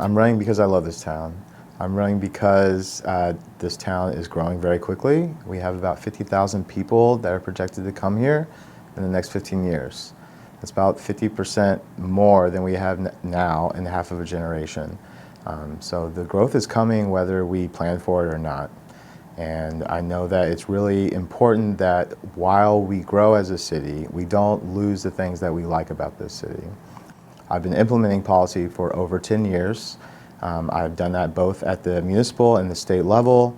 I'm running because I love this town. I'm running because this town is growing very quickly. We have about 50,000 people that are projected to come here in the next 15 years. That's about 50% more than we have now in half of a generation. So the growth is coming whether we plan for it or not. And I know that it's really important that while we grow as a city, we don't lose the things that we like about this city. I've been implementing policy for over 10 years. I've done that both at the municipal and the state level.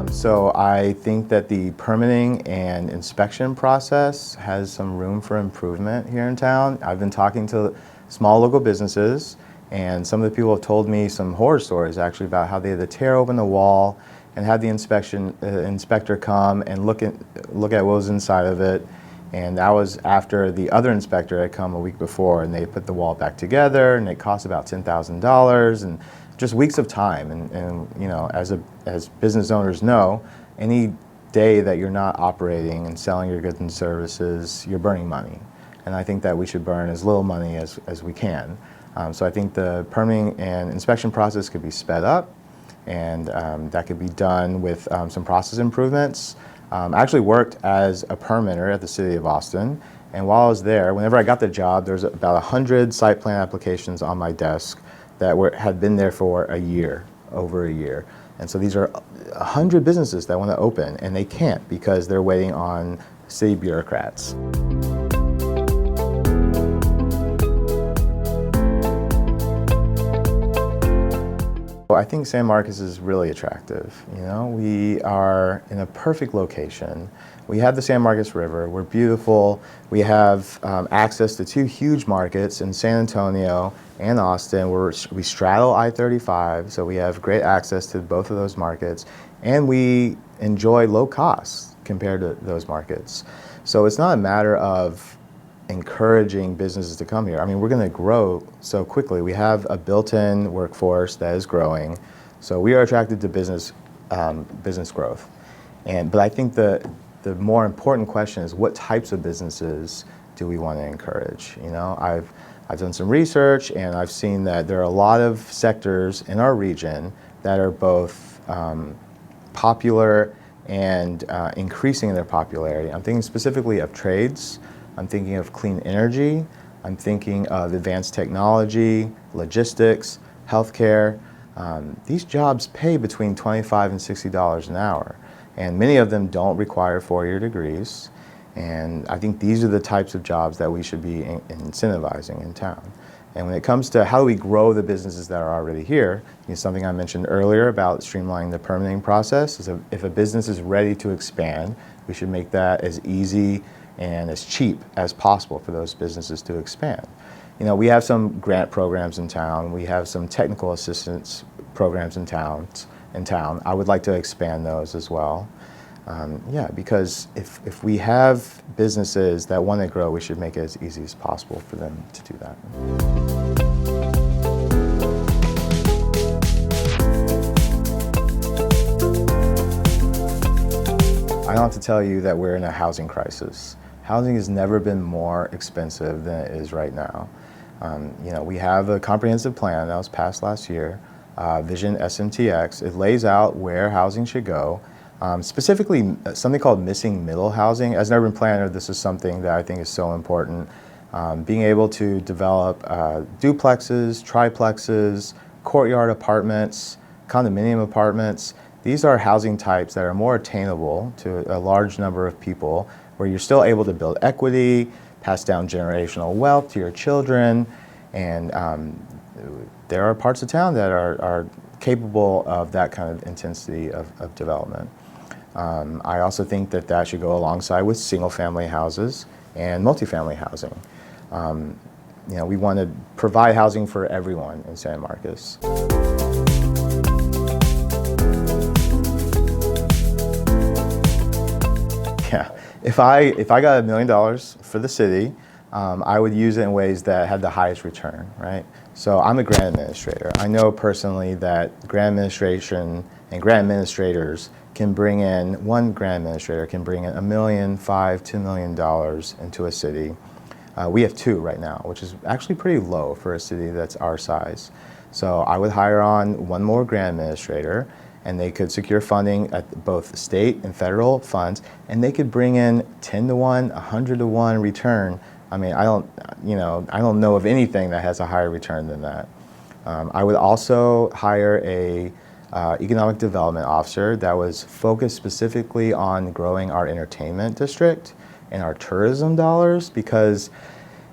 So I think that the permitting and inspection process has some room for improvement here in town. I've been talking to small local businesses, and some of the people have told me some horror stories actually about how they had to tear open the wall and have the inspector come and look at what was inside of it. And that was after the other inspector had come a week before, and they put the wall back together, and it cost about $10,000, and just weeks of time. And you know, as business owners know, any day that you're not operating and selling your goods and services, you're burning money. And I think that we should burn as little money as we can. So I think the permitting and inspection process could be sped up, and that could be done with some process improvements. I actually worked as a permitter at the City of Austin, and while I was there, whenever I got the job, there was about 100 site plan applications on my desk that had been there for a year, over a year. And so these are 100 businesses that want to open, and they can't because they're waiting on city bureaucrats. I think San Marcos is really attractive. You know, we are in a perfect location. We have the San Marcos River. We're beautiful. We have access to two huge markets in San Antonio and Austin. We straddle I-35, so we have great access to both of those markets, and we enjoy low costs compared to those markets. So it's not a matter of encouraging businesses to come here. I mean, we're going to grow so quickly. We have a built-in workforce that is growing, so we are attracted to business growth. But I think the more important question is, what types of businesses do we want to encourage? You know, I've done some research, and I've seen that there are a lot of sectors in our region that are both popular and increasing in their popularity. I'm thinking specifically of trades. I'm thinking of clean energy. I'm thinking of advanced technology, logistics, healthcare. These jobs pay between $25 and $60 an hour, and many of them don't require four-year degrees. And I think these are the types of jobs that we should be incentivizing in town. And when it comes to how do we grow the businesses that are already here, something I mentioned earlier about streamlining the permitting process is if a business is ready to expand, we should make that as easy and as cheap as possible for those businesses to expand. You know, we have some grant programs in town. We have some technical assistance programs in town. I would like to expand those as well. Yeah, because if we have businesses that want to grow, we should make it as easy as possible for them to do that. I don't have to tell you that we're in a housing crisis. Housing has never been more expensive than it is right now. You know, we have a comprehensive plan that was passed last year, Vision SMTX. It lays out where housing should go. Specifically, something called missing middle housing. As an urban planner, this is something that I think is so important. Being able to develop duplexes, triplexes, courtyard apartments, condominium apartments. These are housing types that are more attainable to a large number of people, where you're still able to build equity, pass down generational wealth to your children, and there are parts of town that are capable of that kind of intensity of development. I also think that should go alongside with single-family houses and multifamily housing. You know, we want to provide housing for everyone in San Marcos. Yeah, if I got $1 million for the city, I would use it in ways that had the highest return, right? So I'm a grant administrator. I know personally that grant administration and grant administrators can bring in, one grant administrator can bring in $1.5 million, $2 million into a city. We have 2 right now, which is actually pretty low for a city that's our size. So I would hire on 1 more grant administrator, and they could secure funding at both state and federal funds, and they could bring in 10 to 1, 100 to 1 return. I mean, I don't know of anything that has a higher return than that. I would also hire a economic development officer that was focused specifically on growing our entertainment district and our tourism dollars, because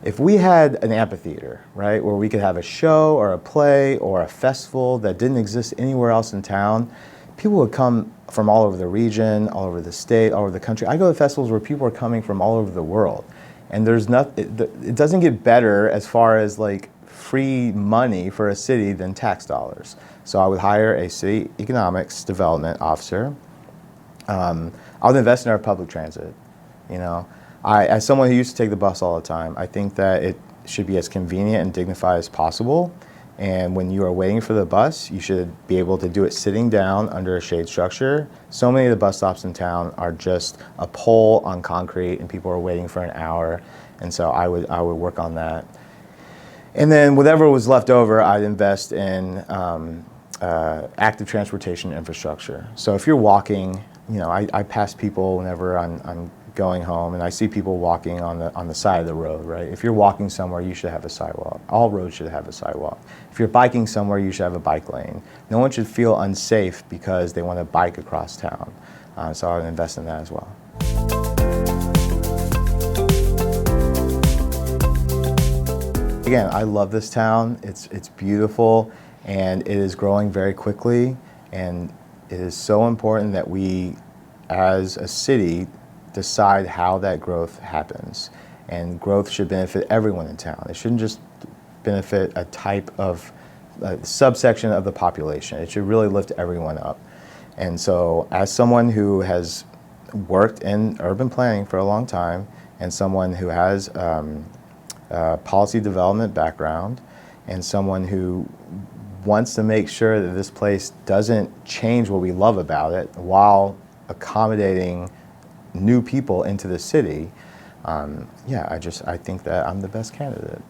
if we had an amphitheater, right, where we could have a show or a play or a festival that didn't exist anywhere else in town, people would come from all over the region, all over the state, all over the country. I go to festivals where people are coming from all over the world, and there's it doesn't get better as far as like free money for a city than tax dollars. So I would hire a city economics development officer. I would invest in our public transit. You know, as someone who used to take the bus all the time, I think that it should be as convenient and dignified as possible. And when you are waiting for the bus, you should be able to do it sitting down under a shade structure. So many of the bus stops in town are just a pole on concrete, and people are waiting for an hour. And so I would work on that. And then whatever was left over, I'd invest in active transportation infrastructure. So if you're walking, you know, I pass people whenever I'm going home, and I see people walking on the side of the road, right? If you're walking somewhere, you should have a sidewalk. All roads should have a sidewalk. If you're biking somewhere, you should have a bike lane. No one should feel unsafe because they want to bike across town. So I would invest in that as well. Again, I love this town. It's beautiful, and it is growing very quickly, and it is so important that we, as a city, decide how that growth happens. And growth should benefit everyone in town. It shouldn't just benefit a type of subsection of the population. It should really lift everyone up. And so as someone who has worked in urban planning for a long time, and someone who has policy development background, and someone who wants to make sure that this place doesn't change what we love about it while accommodating new people into the city, I think that I'm the best candidate.